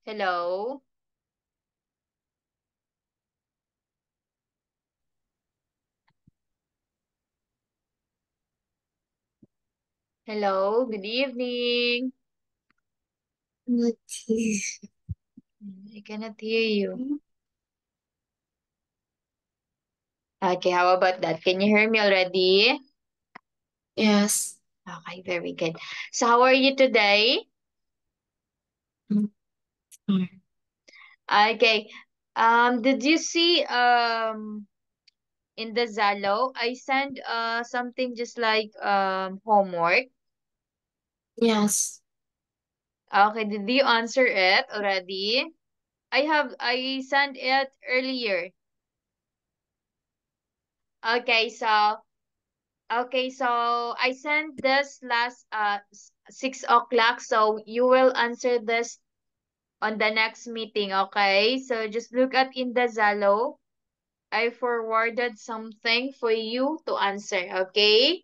Hello? Hello, good evening. I cannot hear you. Okay, how about that? Can you hear me already? Yes. Okay, very good. So how are you today? Mm, mm. Okay. Did you see in the Zalo I sent something just like homework? Yes. Okay, did you answer it already? I sent it earlier. Okay, so I sent this last 6 o'clock. So you will answer this on the next meeting. Okay. So just look at in the Zalo. I forwarded something for you to answer. Okay.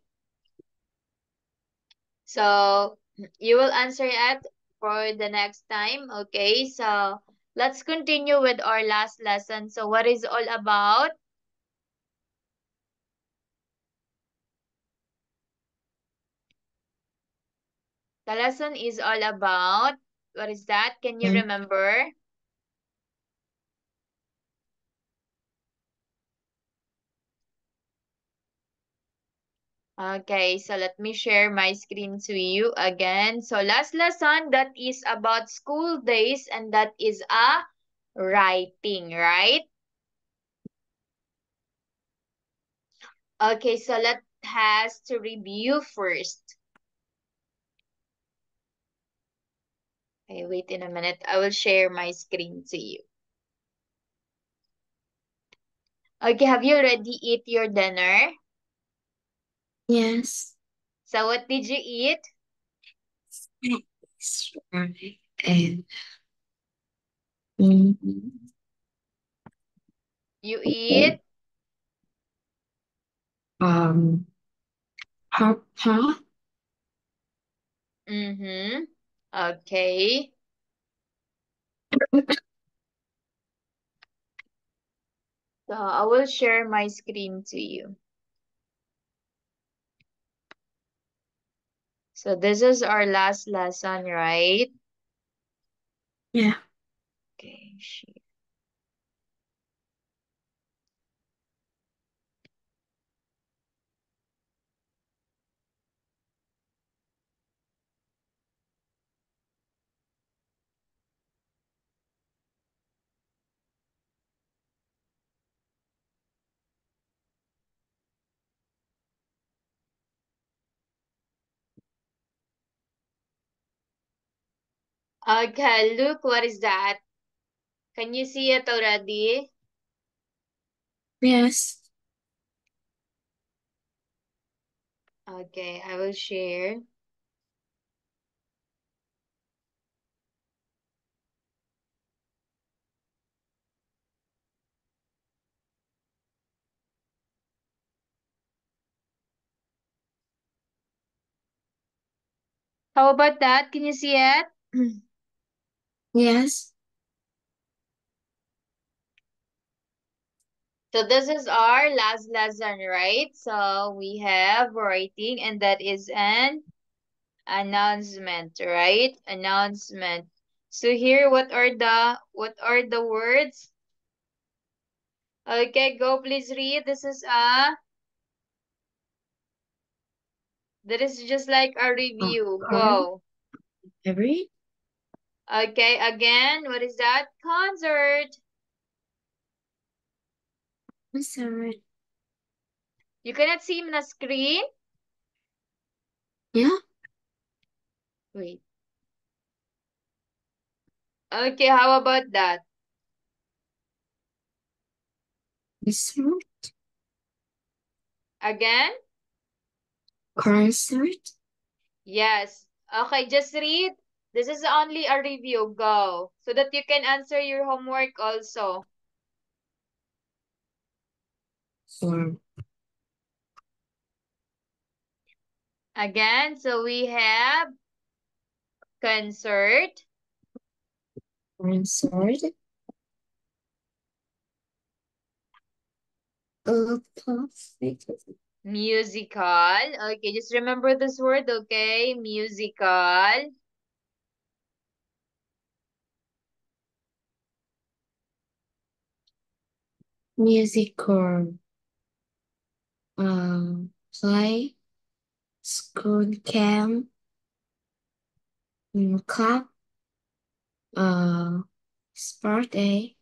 So you will answer it for the next time. Okay. So let's continue with our last lesson. So what is all about? The lesson is all about what is that? Can you Mm. remember? Okay, so let me share my screen to you again. So last lesson that is about school days and that is a writing, right? Okay, so let has to review first. Okay, wait in a minute. I will share my screen to you. Okay, have you already eat your dinner? Yes. So what did you eat? Yes. Right. And mm, You eat? um papa. Mm-hmm. Okay. So I will share my screen to you. So this is our last lesson, right? Yeah. Okay, share. Okay, look, what is that? Can you see it already? Yes. Okay, I will share. How about that? Can you see it? Yes. So this is our last lesson, right? So we have writing and that is an announcement, right? Announcement. So here what are the words? Okay, go please read. That is just like a review. Car. Go. Every. Okay, again, what is that? Concert. Sorry. You cannot see in the screen? Yeah. Wait. Okay, how about that? This one. Again? Concert. Yes. Okay, just read. This is only a review. Go. So that you can answer your homework also. Form. Again, so we have concert. Sword. Perfect. Musical. Okay, just remember this word, okay? Musical. Musical. Play. School camp. Club. Uh, Sport day.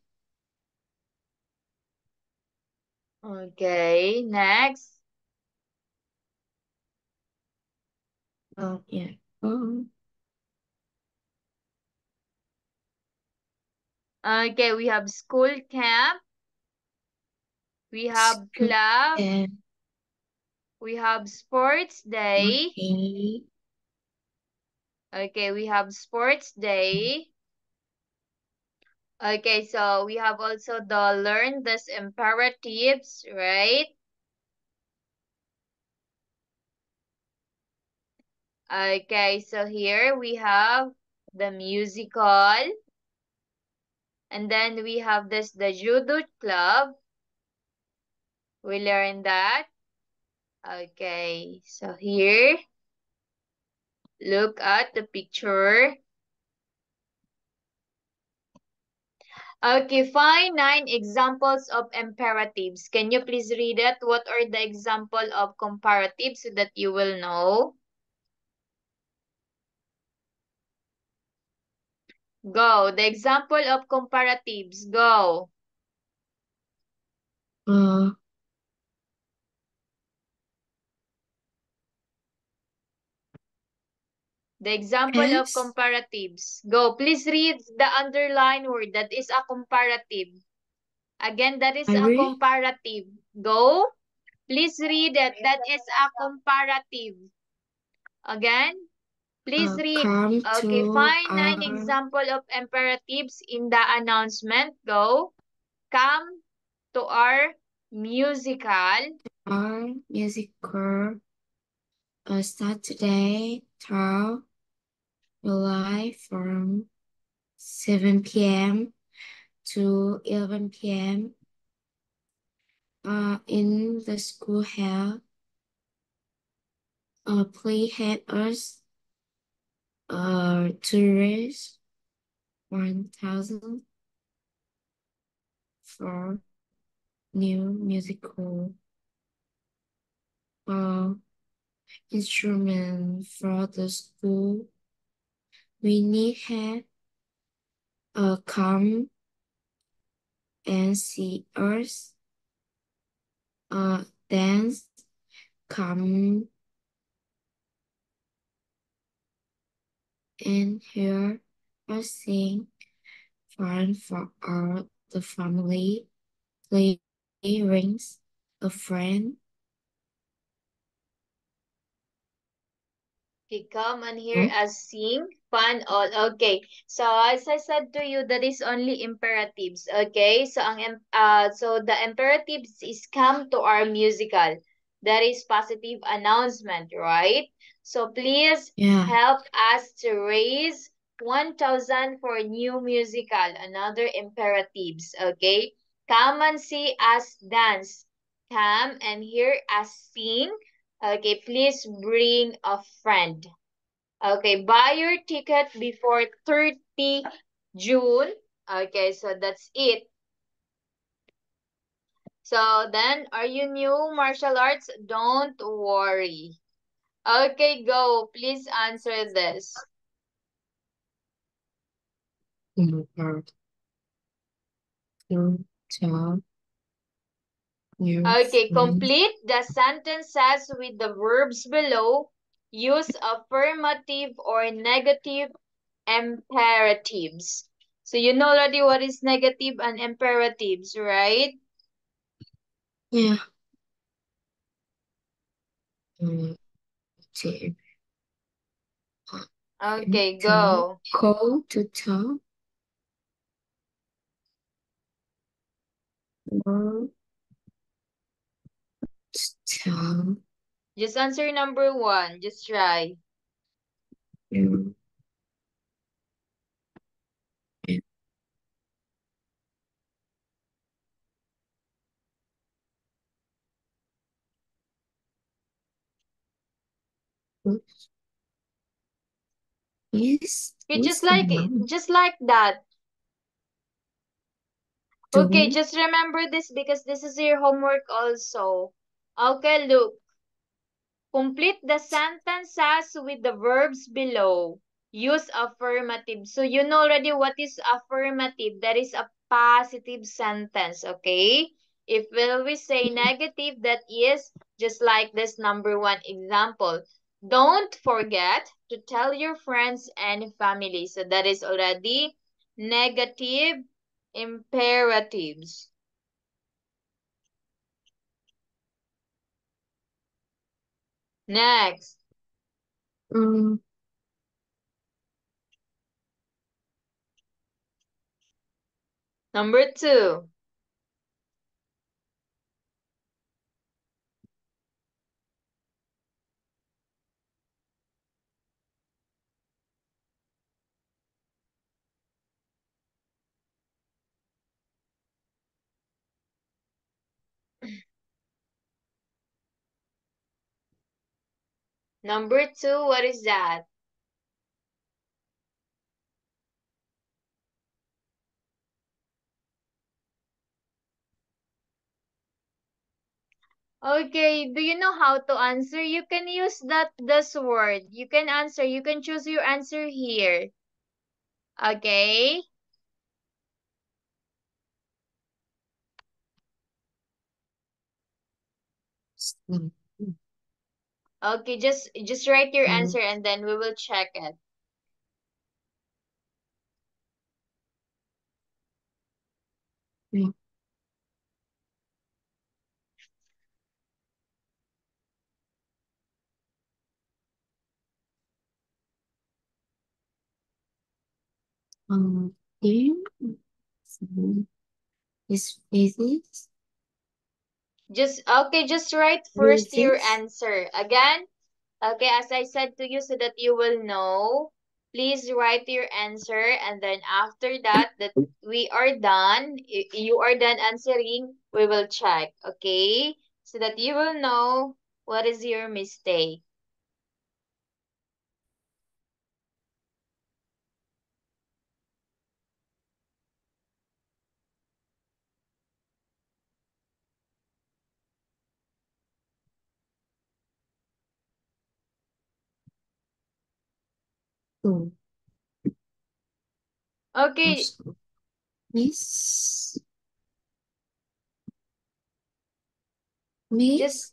Okay, next. Oh, yeah. Um, Okay, we have school camp. We have School club. camp. We have sports day. Okay. Okay, we have sports day. Okay, so we have also the learn this imperatives, right? Okay, so here we have the musical. And then we have this, the judo club. We learned that. Okay, so here, look at the picture. Okay, find 9 examples of imperatives. Can you please read it? What are the example of comparatives so that you will know? Go. The example of comparatives. Go. Uh, The example of S. comparatives. Go. Please read the underlined word. That is a comparative. Again, that is a Ivory. comparative. Go. Please read it. That is a comparative. Again, please read. Come Okay, to find 9 example of imperatives in the announcement. Go. Come to our musical. our musical. Start today. Tomorrow. July from 7 p.m. to 11 p.m. In the school hall, play had us to raise 1,000 for new musical uh, instrument for the school. We need had come and see us dance, come and hear us sing fun for all the family, play rings, a friend. Okay, come and hear Oh, us sing. Fun all. Okay. So as I said to you, that is only imperatives. Okay. So so the imperatives is come to our musical. That is positive announcement, right? So please yeah. help us to raise 1,000 for new musical. Another imperatives. Okay. Come and see us dance. Come and hear us sing. Okay, please bring a friend. Okay, buy your ticket before 30 June. Okay, so that's it. So then, are you new martial arts? Don't worry. Okay, go. Please answer this. Oh my God. To tell your Okay, friend. complete the sentences with the verbs below. Use affirmative or negative imperatives. So you know already what is negative and imperatives, right? Yeah. Um, to Okay, tell. go. Call to tell. Or to tell Just answer number 1. Just try. you. Okay, Is the noun just like that. Okay, do? just remember this because this is your homework also. Okay, look. Complete the sentences with the verbs below. Use affirmative. So you know already what is affirmative. That is a positive sentence, okay? If will we say negative, that is just like this number one example. Don't forget to tell your friends and family. So that is already negative imperatives. Next, Um, number two. Number two, what is that? Okay, do you know how to answer? You can use this word. You can answer. You can choose your answer here. Okay? sleep. Okay, just write your Um, answer and then we will check it. yeah, there so is physics, Just write first your physics, answer. Again, okay, as I said to you so that you will know, please write your answer and then after that we are done, you are done answering, we will check, okay? So that you will know what is your mistake. two, Okay, also. Miss, just Miss,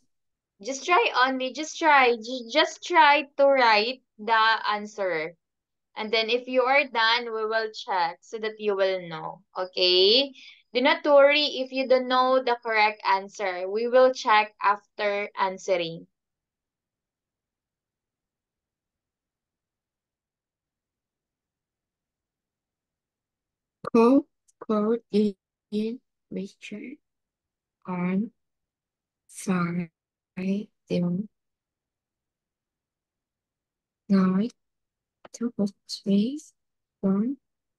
just try only, just try to write the answer. And then if you are done, we will check so that you will know. Okay? Do not worry if you don't know the correct answer. We will check after answering. call, call in, Richard, on, five, zero, nine, two, three, one.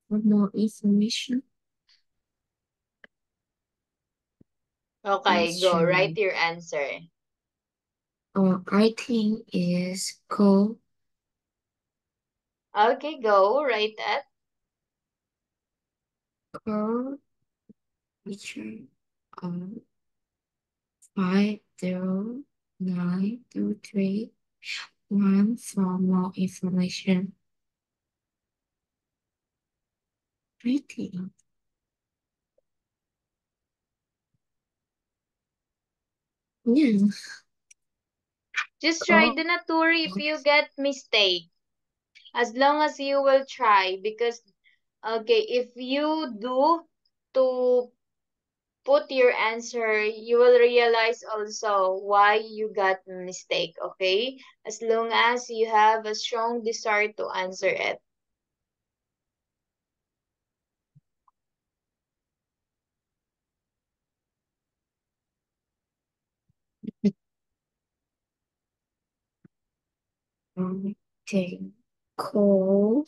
For more information, Okay, go. Write question. your answer. I think is call, Okay, go. Write it. call, Richard, on 50923 for more information. Rating. Yeah. Just try. Oh, Do not worry if you get mistake. As long as you will try. Because, okay, if you do to put your answer, you will realize also why you got mistake, okay? As long as you have a strong desire to answer it. take call.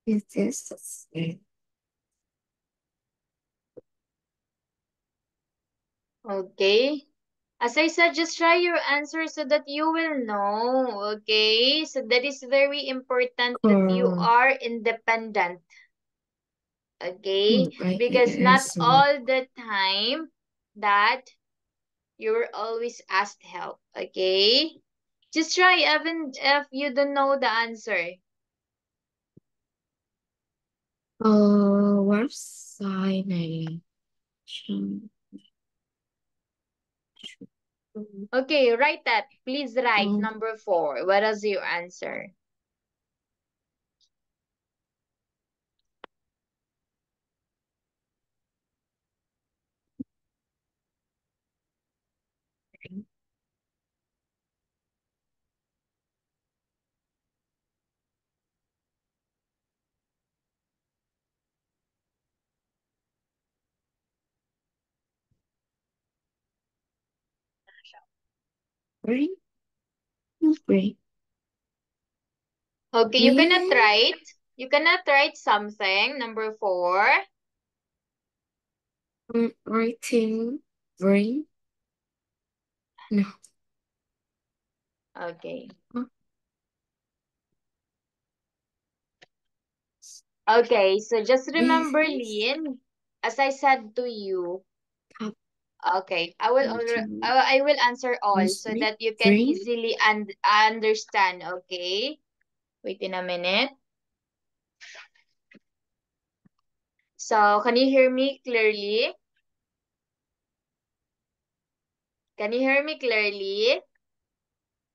Is this it? Okay. As I said, just try your answer so that you will know. Okay. So that is very important that you Or are independent. Okay. I Because not answer. all the time that you're always asked help. Okay. Just try even if you don't know the answer. Website này. Chăm- Okay, write that. Please write Không number 4. What is your answer? bring, bring. Okay, you cannot Yeah, write. You cannot write something. Number 4. writing, bring. No. Okay. Huh? Okay, so just remember, Business. Lynn, as I said to you, Cup, okay, I will writing, I will answer all so mostly. that you can Bring. easily understand, okay? Wait in a minute. So, can you hear me clearly? Can you hear me clearly?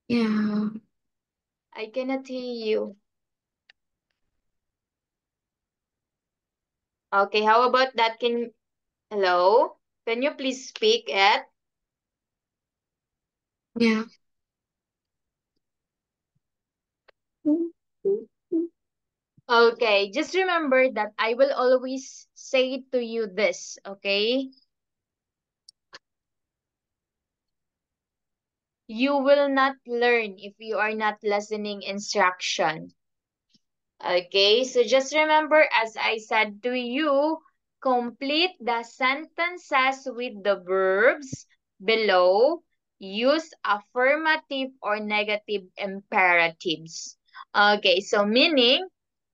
Yeah, I cannot hear you. Okay, how about that? Hello? Can you please speak it? yeah. Okay, just remember that I will always say to you this, okay? You will not learn if you are not listening instruction. Okay, so just remember, as I said to you, complete the sentences with the verbs below. Use affirmative or negative imperatives. Okay, so meaning,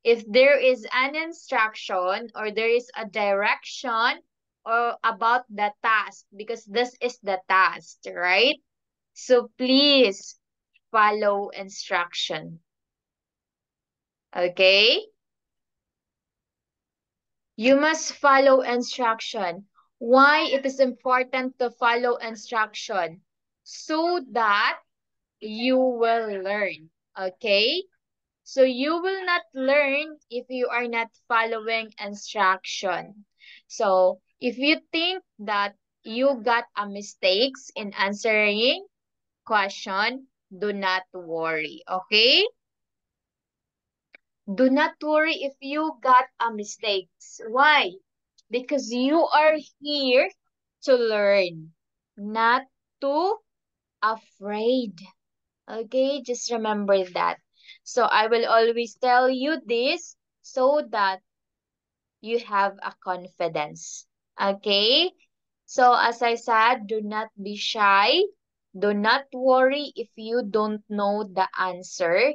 if there is an instruction or there is a direction or about the task, because this is the task, right? So please follow instruction. Okay? You must follow instruction. Why it is important to follow instruction? So that you will learn. Okay? So you will not learn if you are not following instruction. So if you think that you got a mistakes in answering question, do not worry. Okay? Do not worry if you got a mistakes. Why? Because you are here to learn, not to afraid. Okay, just remember that. So I will always tell you this so that you have a confidence. Okay? So as I said, do not be shy. Do not worry if you don't know the answer.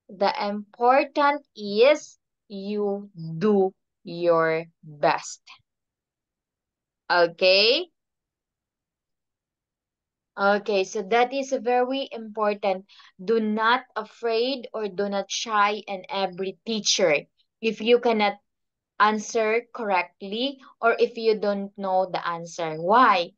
The important is you do your best. Okay? Okay, so that is very important. Do not afraid or do not shy in every teacher. If you cannot answer correctly or if you don't know the answer. Why?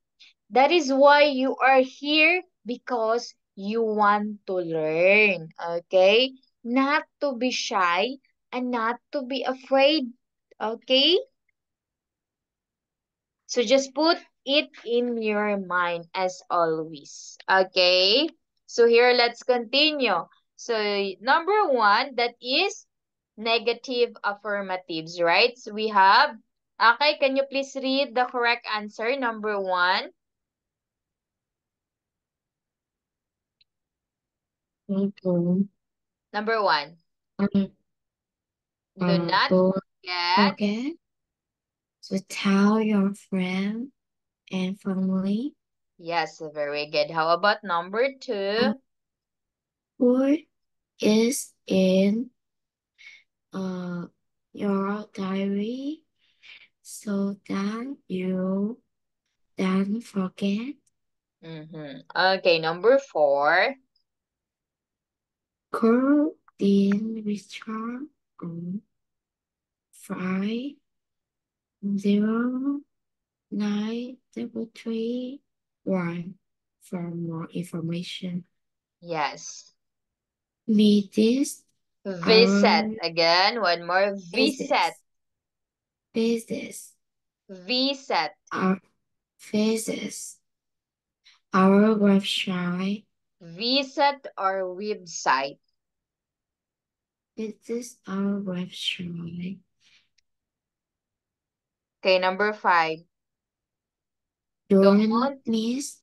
That is why you are here because you want to learn. Okay? Not to be shy and not to be afraid. Okay? So just put it in your mind as always. Okay? So here, let's continue. So number 1, that is negative affirmatives, right? So we have, okay, can you please read the correct answer, number 1? Okay. Number 1. Do not Don't forget. forget to tell your friend and family. Yes, very good. How about number Uh, 2? Put is in your diary so that you don't forget. Okay, number 4. Call in Richard on 50933 for more information. Yes. Visit Visit. our Again, one more. Visit. business. Business. Visit. Our business. Our website. Visit our website. Visit our website. Okay, number 5. Don't Don't. miss.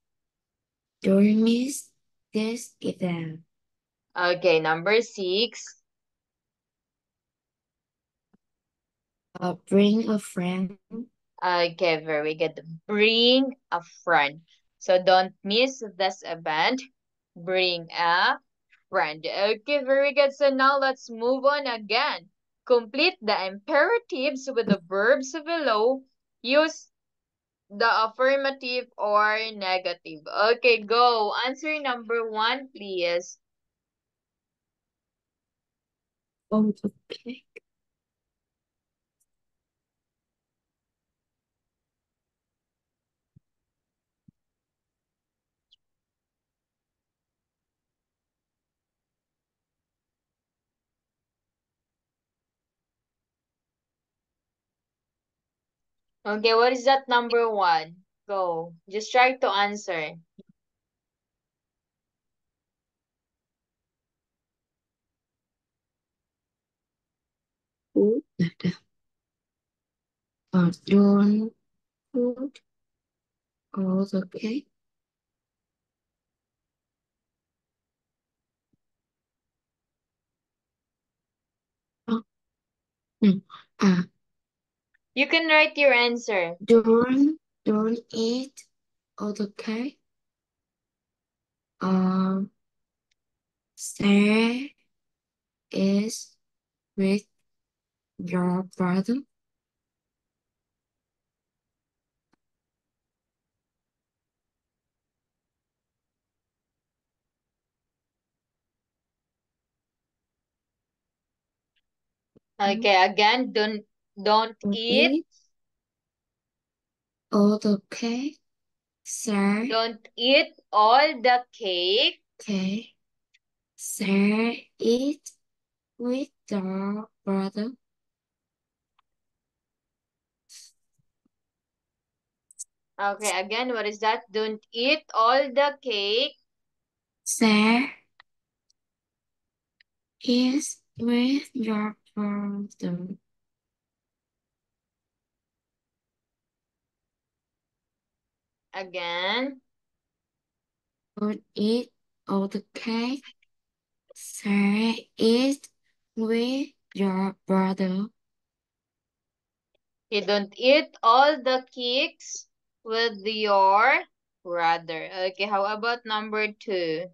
Don't miss this event. Okay, number 6. Bring a friend. Okay, very good. Bring a friend. So don't miss this event. Bring a friend. Okay, very good. So now let's move on again. Complete the imperatives with the verbs below. Use the affirmative or negative. Okay, go. Answer number 1, please. Oh, okay. Okay, what is that number 1? Go. Just try to answer. Food. Don't put all the cake. Oh, no. Uh, You can write your answer. don't eat all the cake. Um, Stay is with your brother. Okay, again, don't Don't eat. eat all the cake. Stay, Don't eat all the cake. okay. Stay it with your brother. Okay, again, what is that? Don't eat all the cake. Stay is with your brother. Again, Don't eat all the cake. Share it with your brother. you don't eat all the cakes with your brother. Okay, how about number 2?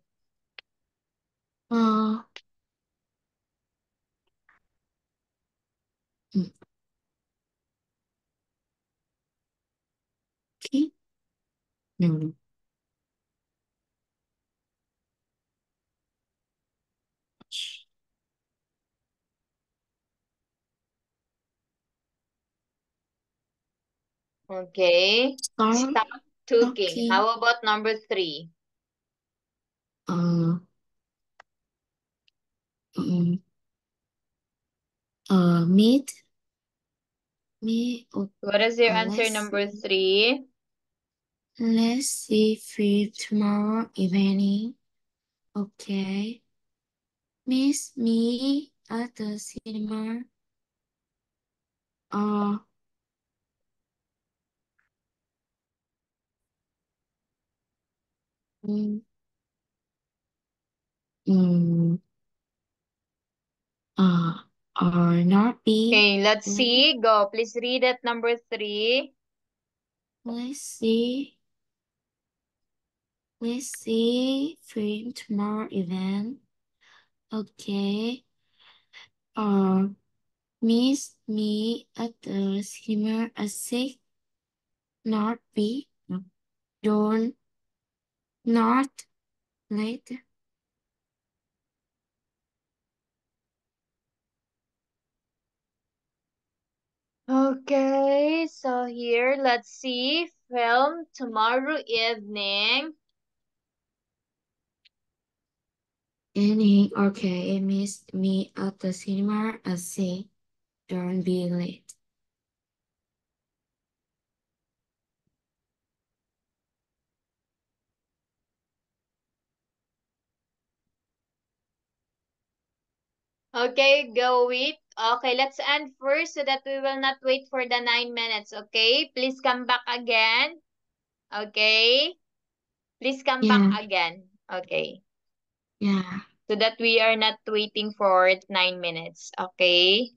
Uh, okay. No. Okay, Start stop talking. talking. How about number 3? Uh, um, meet me. What is your answer Let's number 3? see free tomorrow evening. Okay. Miss me at the cinema. Uh, mm, mm, uh, or not be Okay, let's late. see. Go. Please read it, number 3. Let's see. Let's see. Film tomorrow event. Okay. Or miss me at the cinema at 6. Not be. No. Don't. Not late. Okay, so here, let's see. Film tomorrow evening. Evening. Okay. Miss me at the cinema at 6. Don't be late. Okay, go wait. Okay, let's end first so that we will not wait for the 9 minutes. Okay, please come back again. Okay, please come back Yeah. again. Okay, Yeah. so that we are not waiting for 9 minutes. Okay.